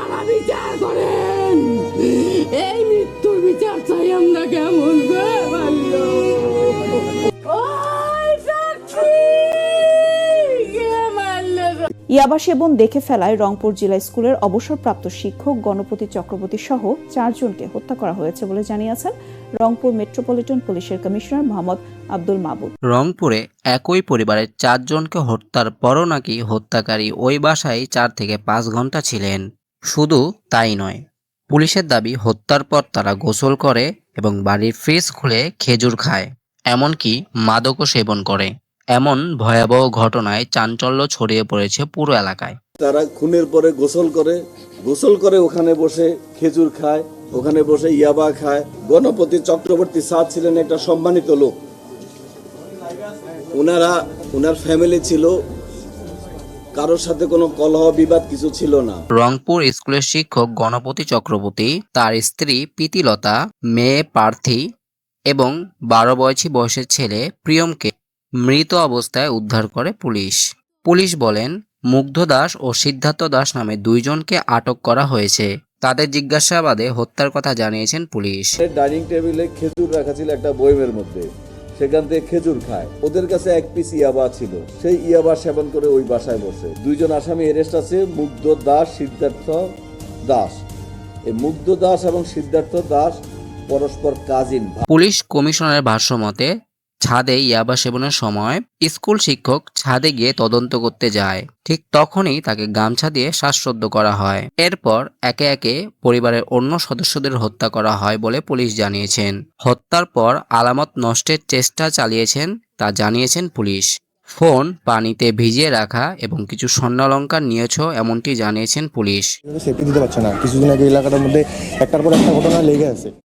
আপনারা বিচার করেন, এই মৃত্যুর বিচার চাই আমরা। কেমন করে পারলো? ওই সাক্ষী, কে মারলো? ইয়াবা সেবন দেখে ফেলায় রংপুর জেলা স্কুলের অবসরপ্রাপ্ত শিক্ষক গণপতি চক্রবর্তী সহ 4 জনকে হত্যা করা হয়েছে বলে জানিয়েছেন রংপুর মেট্রোপলিটন পুলিশের কমিশনার মোহাম্মদ আব্দুল মাবুদ। রংপুরে একই পরিবারের 4 জনকে হত্যার পরও নাকি হত্যাকারী ওই বাসায় 4 থেকে 5 ঘন্টা ছিলেন। শুধু তাই নয়, পুলিশের দাবি হত্যার পর তারা গোসল করে এবং বাড়ির ফ্রিজ খুলে খেজুর খায়, এমনকি মাদকও সেবন করে। এমন ভয়াবহ ঘটনায় চাঞ্চল্য ছড়িয়ে পড়েছে পুরো এলাকায়। তারা খুনের পরে গোসল করে ওখানে বসে খেজুর খায়, ওখানে বসে ইয়াবা খায়। গণপতি চক্রবর্তী স্যার ছিলেন একটা সম্মানিত লোক। ওনার ফ্যামিলি ছিল, কারোর সাথে কোনো কলহ বিবাদ কিছু ছিল না। রংপুর স্কুলের শিক্ষক গণপতি চক্রবর্তী, তার স্ত্রী প্রীতিলতা, মেয়ে প্রার্থী এবং 12 বয়সের ছেলে প্রিয়মকে মৃত অবস্থায় উদ্ধার করে পুলিশ। পুলিশ বলেন, মুগ্ধ দাস ও সিদ্ধার্থ দাস নামে 2 জনকে আটক করা হয়েছে। তাদের জিজ্ঞাসাবাদে হত্যার কথা জানিয়েছেন পুলিশ। ডাইনিং টেবিলে খেজুর রাখা ছিল একটা বয়মের মধ্যে, সেখান থেকে খেজুর খায়। ওদের কাছে 1 পিস ইয়াবা ছিল, সেই ইয়াবা সেবন করে ওই বাসায় বসে। 2 জন আসামি অ্যারেস্ট আছে, মুগ্ধ দাস, সিদ্ধার্থ দাস। এই মুগ্ধ দাস এবং সিদ্ধার্থ দাস পরস্পর কাজিন। পুলিশ কমিশনারের ভাষ্যমতে, ছাদে ইয়াবা সেবনের সময় স্কুল শিক্ষক ছাদে গিয়ে তদন্ত করতে যায়। ঠিক তখনই তাকে গামছা দিয়ে শ্বাসরোধ করা হয়। এরপর একে একে পরিবারের অন্য সদস্যদের হত্যা করা হয় বলে পুলিশ জানিয়েছেন। হত্যার পর আলামত নষ্টের চেষ্টা চালিয়েছেন তা জানিয়েছেন পুলিশ। ফোন পানিতে ভিজিয়ে রাখা এবং কিছু স্বর্ণালংকার নিয়েছে এমনটি জানিয়েছেন পুলিশ। সেফটি দিতে পারছে না। কিছুদিন আগে এলাকাটার মধ্যে একটার পর একটা ঘটনা লেগে আছে।